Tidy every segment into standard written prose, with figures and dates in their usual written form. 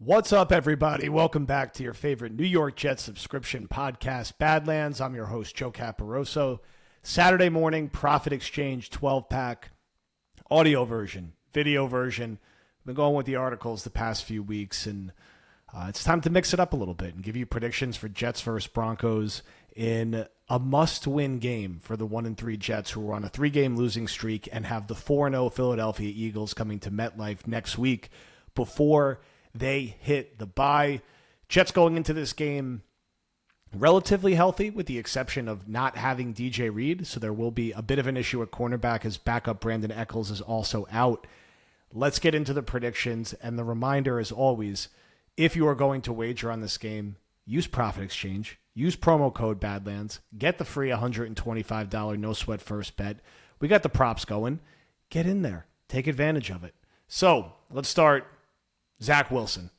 What's up, everybody? Welcome back to your favorite New York Jets subscription podcast, Badlands. I'm your host, Joe Caporoso. Saturday morning, Profit Exchange 12-pack, audio version, video version. I've been going with the articles the past few weeks, and it's time to mix it up a little bit and give you predictions for Jets versus Broncos in a must-win game for the 1-3 Jets, who are on a 3-game losing streak and have the 4-0 Philadelphia Eagles coming to MetLife next week before they hit the bye. Jets going into this game relatively healthy, with the exception of not having DJ Reed, so there will be a bit of an issue at cornerback as backup Brandon Eccles is also out. Let's get into the predictions, and the reminder, as always, if you are going to wager on this game, use Profit Exchange, use promo code Badlands, get the free $125 no sweat first bet. We got the props going. Get in there. Take advantage of it. So let's start. Zach Wilson.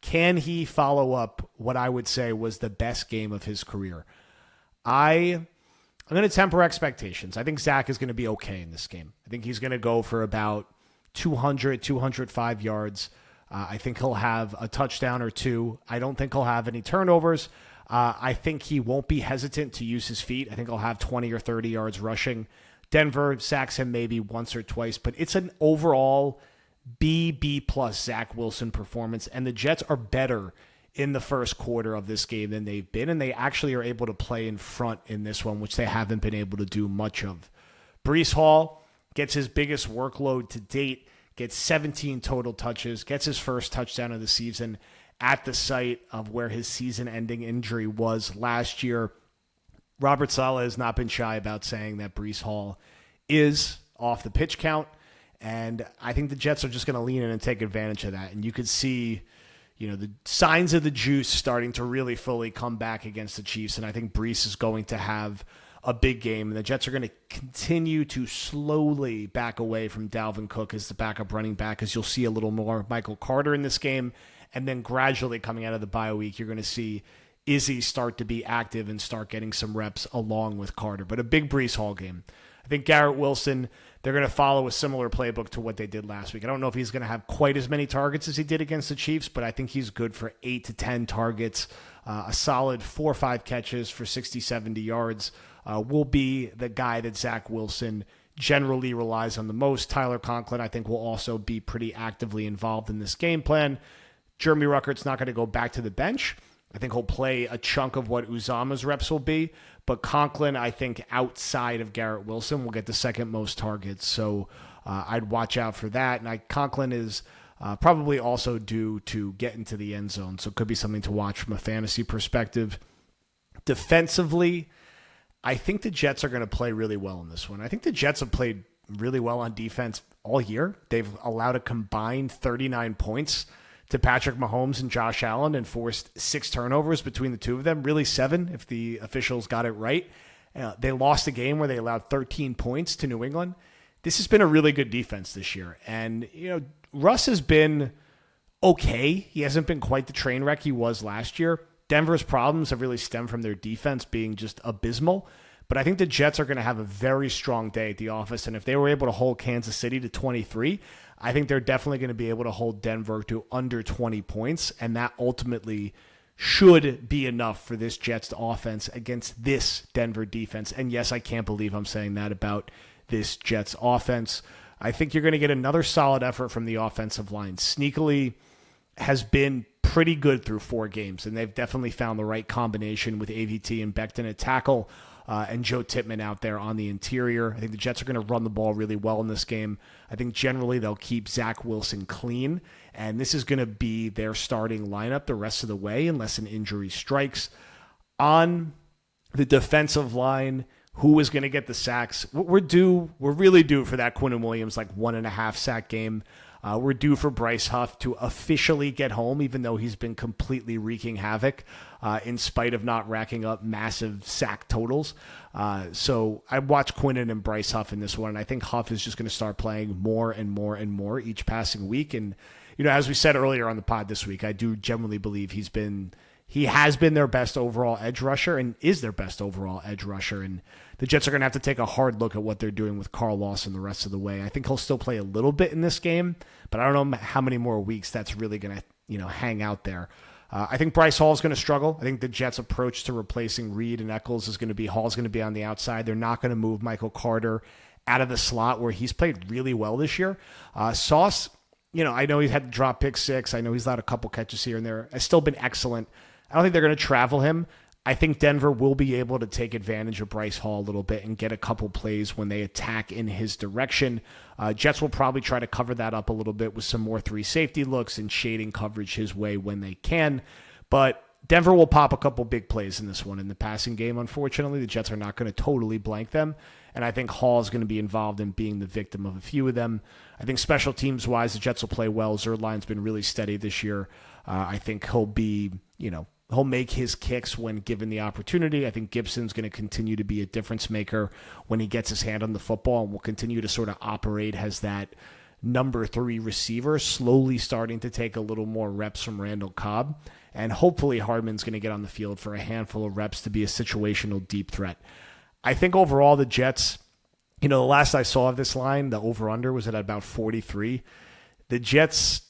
Can he follow up what I would say was the best game of his career? I'm going to temper expectations. I think Zach is going to be okay in this game. I think he's going to go for about 200, 205 yards. I think he'll have a touchdown or two. I don't think he'll have any turnovers. I think he won't be hesitant to use his feet. I think he'll have 20 or 30 yards rushing. Denver sacks him maybe once or twice, but it's an overall B plus Zach Wilson performance, and the Jets are better in the first quarter of this game than they've been, and they actually are able to play in front in this one, which they haven't been able to do much of. Breece Hall gets his biggest workload to date, gets 17 total touches, gets his first touchdown of the season at the site of where his season-ending injury was last year. Robert Saleh has not been shy about saying that Breece Hall is off the pitch count. And I think the Jets are just going to lean in and take advantage of that. And you could see, the signs of the juice starting to really fully come back against the Chiefs. And I think Breece is going to have a big game. And the Jets are going to continue to slowly back away from Dalvin Cook as the backup running back, as you'll see a little more Michael Carter in this game. And then gradually coming out of the bye week, you're going to see Izzy start to be active and start getting some reps along with Carter. But a big Breece Hall game. I think Garrett Wilson, they're going to follow a similar playbook to what they did last week. I don't know if he's going to have quite as many targets as he did against the Chiefs, but I think he's good for 8 to 10 targets. A solid 4 or 5 catches for 60, 70 yards will be the guy that Zach Wilson generally relies on the most. Tyler Conklin, I think, will also be pretty actively involved in this game plan. Jeremy Ruckert's not going to go back to the bench. I think he'll play a chunk of what Uzama's reps will be. But Conklin, I think, outside of Garrett Wilson, will get the second most targets. So I'd watch out for that. And Conklin is probably also due to get into the end zone. So it could be something to watch from a fantasy perspective. Defensively, I think the Jets are going to play really well in this one. I think the Jets have played really well on defense all year. They've allowed a combined 39 points to Patrick Mahomes and Josh Allen and forced 6 turnovers between the two of them, really 7 if the officials got it right. They lost a game where they allowed 13 points to New England. This has been a really good defense this year. And, Russ has been okay. He hasn't been quite the train wreck he was last year. Denver's problems have really stemmed from their defense being just abysmal. But I think the Jets are going to have a very strong day at the office. And if they were able to hold Kansas City to 23, I think they're definitely going to be able to hold Denver to under 20 points. And that ultimately should be enough for this Jets offense against this Denver defense. And yes, I can't believe I'm saying that about this Jets offense. I think you're going to get another solid effort from the offensive line. Sneakily has been pretty good through 4 games, and they've definitely found the right combination with AVT and Becton at tackle. And Joe Tippmann out there on the interior. I think the Jets are going to run the ball really well in this game. I think generally they'll keep Zach Wilson clean, and this is going to be their starting lineup the rest of the way unless an injury strikes. On the defensive line, who is going to get the sacks? We're really due for that Quinnen Williams 1.5 sack game. We're due for Bryce Huff to officially get home, even though he's been completely wreaking havoc in spite of not racking up massive sack totals. So I watch Quinnen and Bryce Huff in this one, and I think Huff is just going to start playing more and more and more each passing week. And, as we said earlier on the pod this week, I do genuinely believe he has been their best overall edge rusher and is their best overall edge rusher. And the Jets are going to have to take a hard look at what they're doing with Carl Lawson the rest of the way. I think he'll still play a little bit in this game, but I don't know how many more weeks that's really going to hang out there. I think Bryce Hall is going to struggle. I think the Jets' approach to replacing Reed and Eccles is going to be Hall's going to be on the outside. They're not going to move Michael Carter out of the slot where he's played really well this year. Sauce, I know he's had to drop pick 6. I know he's allowed a couple catches here and there. Has still been excellent. I don't think they're going to travel him. I think Denver will be able to take advantage of Bryce Hall a little bit and get a couple plays when they attack in his direction. Jets will probably try to cover that up a little bit with some more 3 safety looks and shading coverage his way when they can. But Denver will pop a couple big plays in this one in the passing game, unfortunately. The Jets are not going to totally blank them. And I think Hall is going to be involved in being the victim of a few of them. I think special teams-wise, the Jets will play well. Zuerlein's been really steady this year. I think he'll be, he'll make his kicks when given the opportunity. I think Gibson's going to continue to be a difference maker when he gets his hand on the football and will continue to sort of operate as that number 3 receiver, slowly starting to take a little more reps from Randall Cobb. And hopefully Hardman's going to get on the field for a handful of reps to be a situational deep threat. I think overall the Jets, the last I saw of this line, the over-under was at about 43. The Jets,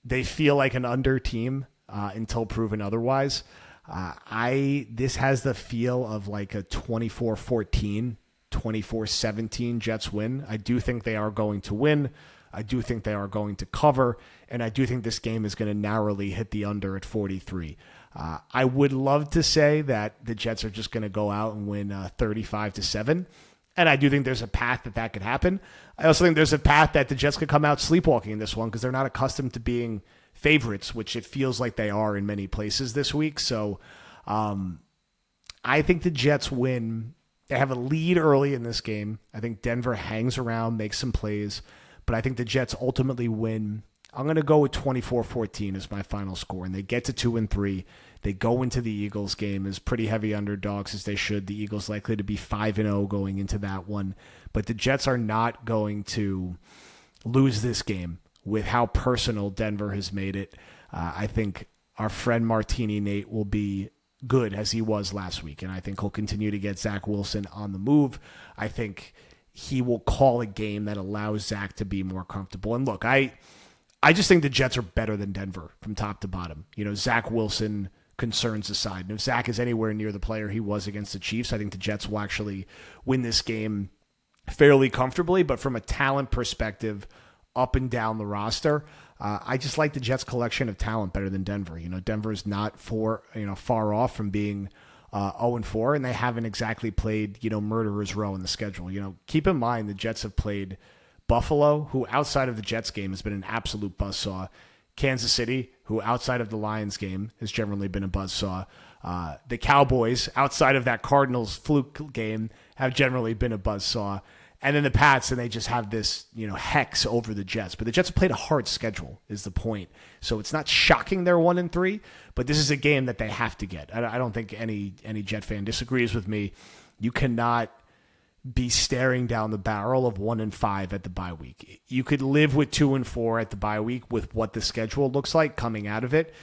they feel like an under team until proven otherwise. This has the feel of like a 24-14, 24-17 Jets win. I do think they are going to win. I do think they are going to cover, and I do think this game is going to narrowly hit the under at 43. I would love to say that the Jets are just going to go out and win 35-7, and I do think there's a path that could happen. I also think there's a path that the Jets could come out sleepwalking in this one because they're not accustomed to being favorites, which it feels like they are in many places this week. So I think the Jets win. They have a lead early in this game. I think Denver hangs around, makes some plays, but I think the Jets ultimately win. I'm going to go with 24-14 as my final score, and they get to 2-3. They go into the Eagles game as pretty heavy underdogs as they should. The Eagles likely to be 5-0 going into that one, but the Jets are not going to lose this game with how personal Denver has made it. I think our friend Martini Nate will be good as he was last week, and I think he'll continue to get Zach Wilson on the move. I think he will call a game that allows Zach to be more comfortable. And look, I just think the Jets are better than Denver from top to bottom. Zach Wilson concerns aside. And if Zach is anywhere near the player he was against the Chiefs, I think the Jets will actually win this game fairly comfortably. But from a talent perspective, up and down the roster, I just like the Jets' collection of talent better than Denver. Denver is not far off from being 0-4, and they haven't exactly played, murderer's row in the schedule. Keep in mind the Jets have played Buffalo, who outside of the Jets game has been an absolute buzzsaw. Kansas City, who outside of the Lions game has generally been a buzzsaw. The Cowboys, outside of that Cardinals fluke game, have generally been a buzzsaw. And then the Pats, and they just have this, hex over the Jets. But the Jets have played a hard schedule, is the point. So it's not shocking they're 1-3, but this is a game that they have to get. I don't think any Jet fan disagrees with me. You cannot be staring down the barrel of 1-5 at the bye week. You could live with 2-4 at the bye week with what the schedule looks like coming out of it.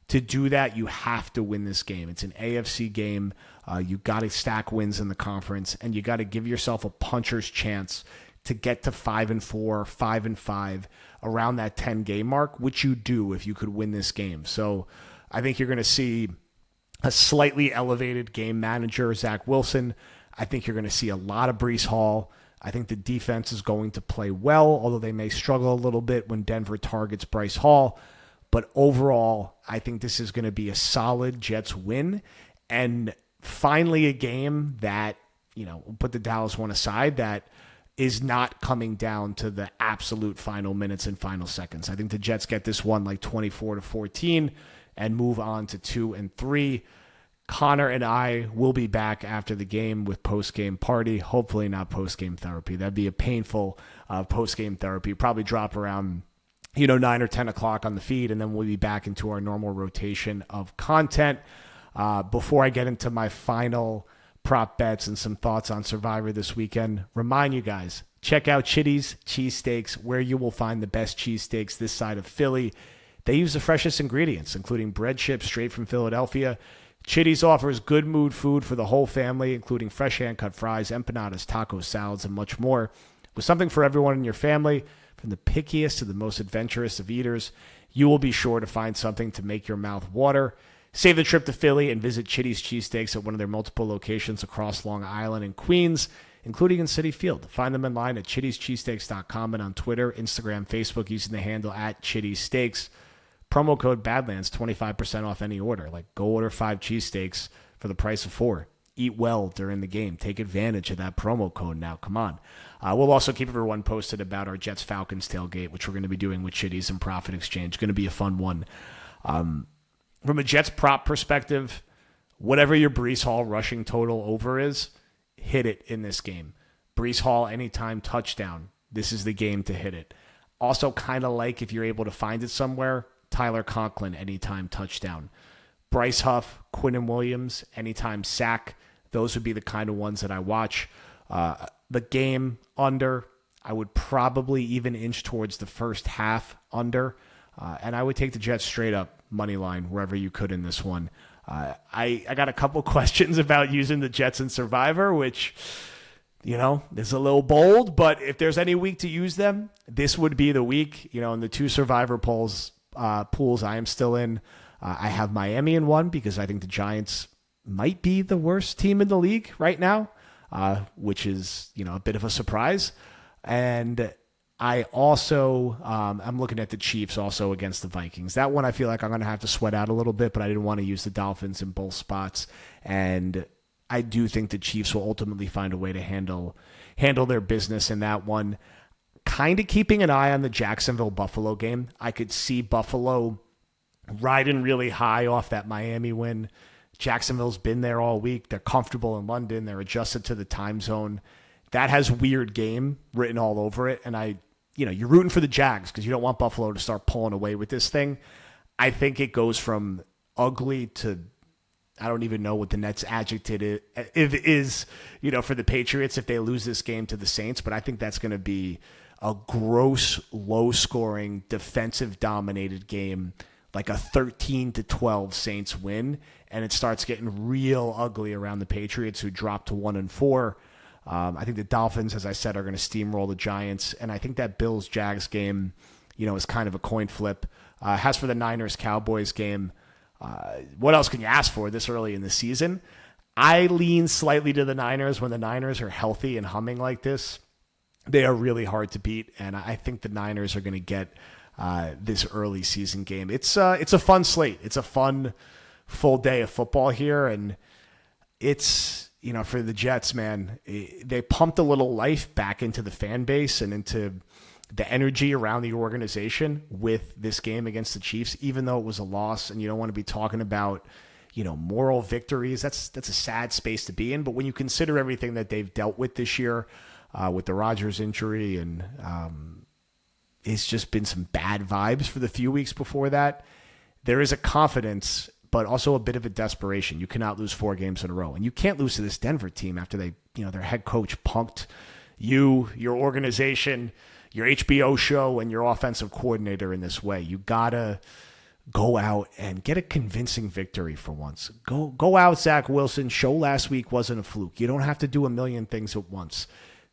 To do that, you have to win this game. It's an AFC game. You got to stack wins in the conference, and you got to give yourself a puncher's chance to get to 5-4, 5-5, around that 10-game mark, which you do if you could win this game. So I think you're going to see a slightly elevated game manager, Zach Wilson. I think you're going to see a lot of Breece Hall. I think the defense is going to play well, although they may struggle a little bit when Denver targets Bryce Hall. But overall, I think this is going to be a solid Jets win. And finally a game that, put the Dallas one aside, that is not coming down to the absolute final minutes and final seconds. I think the Jets get this one like 24-14 and move on to 2-3. Connor and I will be back after the game with post-game party. Hopefully not post-game therapy. That'd be a painful post-game therapy. Probably drop around 9 or 10 o'clock on the feed, and then we'll be back into our normal rotation of content. Before I get into my final prop bets and some thoughts on Survivor this weekend, remind you guys, check out Chitty's Cheesesteaks, where you will find the best cheesesteaks this side of Philly. They use the freshest ingredients, including bread shipped straight from Philadelphia. Chitty's offers good mood food for the whole family, including fresh hand-cut fries, empanadas, tacos, salads, and much more. With something for everyone in your family, From the pickiest to the most adventurous of eaters, you will be sure to find something to make your mouth water. Save the trip to Philly and visit Chitty's Cheesesteaks at one of their multiple locations across Long Island and Queens, including in Citi Field. Find them online at chittyscheesesteaks.com and on Twitter, Instagram, Facebook using the handle at @ChittySteaks. Promo code Badlands, 25% off any order. Like, go order 5 cheesesteaks for the price of 4. Eat well during the game. Take advantage of that promo code now. Come on. We'll also keep everyone posted about our Jets-Falcons tailgate, which we're going to be doing with Chitty's and Profit Exchange. Going to be a fun one. From a Jets prop perspective, whatever your Breece Hall rushing total over is, hit it in this game. Breece Hall anytime touchdown. This is the game to hit it. Also, kind of like, if you're able to find it somewhere, Tyler Conklin anytime touchdown. Bryce Huff, Quinnen Williams anytime sack. Those would be the kind of ones that I watch. The game under, I would probably even inch towards the first half under. And I would take the Jets straight up money line wherever you could in this one. I got a couple questions about using the Jets in Survivor, which, is a little bold, but if there's any week to use them, this would be the week. In the 2 Survivor pools I am still in, I have Miami in one because I think the Giants might be the worst team in the league right now, which is, a bit of a surprise. And I also, I'm looking at the Chiefs also against the Vikings. That one I feel like I'm going to have to sweat out a little bit, but I didn't want to use the Dolphins in both spots. And I do think the Chiefs will ultimately find a way to handle their business in that one. Kind of keeping an eye on the Jacksonville-Buffalo game. I could see Buffalo riding really high off that Miami win. Jacksonville's been there all week. They're comfortable in London. They're adjusted to the time zone. That has weird game written all over it. And you're rooting for the Jags because you don't want Buffalo to start pulling away with this thing. I think it goes from ugly to, I don't even know what the Nets adjective is, for the Patriots if they lose this game to the Saints. But I think that's going to be a gross, low-scoring, defensive-dominated game, like a 13-12 Saints win. And it starts getting real ugly around the Patriots, who dropped to 1-4. I think the Dolphins, as I said, are going to steamroll the Giants. And I think that Bills-Jags game, is kind of a coin flip. As for the Niners-Cowboys game, what else can you ask for this early in the season? I lean slightly to the Niners. When the Niners are healthy and humming like this, they are really hard to beat. And I think the Niners are going to get this early season game. It's a fun slate. It's a fun full day of football here. And it's, for the Jets, man, they pumped a little life back into the fan base and into the energy around the organization with this game against the Chiefs, even though it was a loss. And you don't want to be talking about, moral victories. That's a sad space to be in. But when you consider everything that they've dealt with this year, with the Rodgers injury, and it's just been some bad vibes for the few weeks before that, there is a confidence, but also a bit of a desperation. You cannot lose 4 games in a row. And you can't lose to this Denver team after they, their head coach punked you, your organization, your HBO show, and your offensive coordinator in this way. You got to go out and get a convincing victory for once. Go out, Zach Wilson. Show last week wasn't a fluke. You don't have to do a million things at once.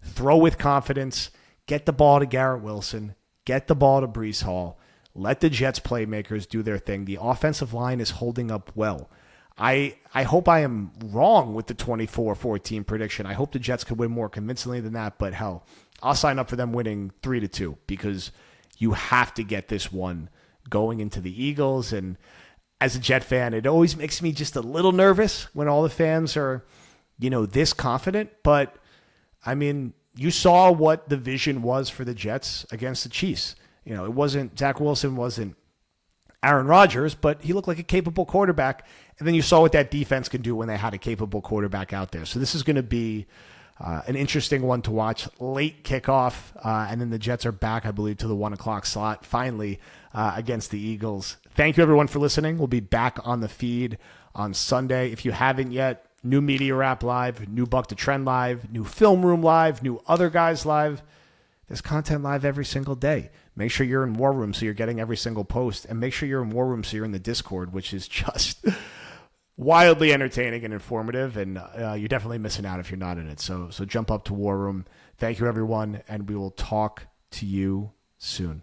Throw with confidence. Get the ball to Garrett Wilson. Get the ball to Breece Hall. Let the Jets playmakers do their thing. The offensive line is holding up well. I hope I am wrong with the 24-14 prediction. I hope the Jets could win more convincingly than that, but hell, I'll sign up for them winning 3-2 because you have to get this one going into the Eagles. And as a Jet fan, it always makes me just a little nervous when all the fans are, this confident. But, I mean, you saw what the vision was for the Jets against the Chiefs. It wasn't, Zach Wilson wasn't Aaron Rodgers, but he looked like a capable quarterback. And then you saw what that defense can do when they had a capable quarterback out there. So this is going to be an interesting one to watch. Late kickoff, and then the Jets are back, I believe, to the 1 o'clock slot, finally, against the Eagles. Thank you, everyone, for listening. We'll be back on the feed on Sunday. If you haven't yet, new Media Wrap Live, new Buck to Trend Live, new Film Room Live, new Other Guys Live. There's content live every single day. Make sure you're in War Room so you're getting every single post. And make sure you're in War Room so you're in the Discord, which is just wildly entertaining and informative. And you're definitely missing out if you're not in it. So jump up to War Room. Thank you, everyone. And we will talk to you soon.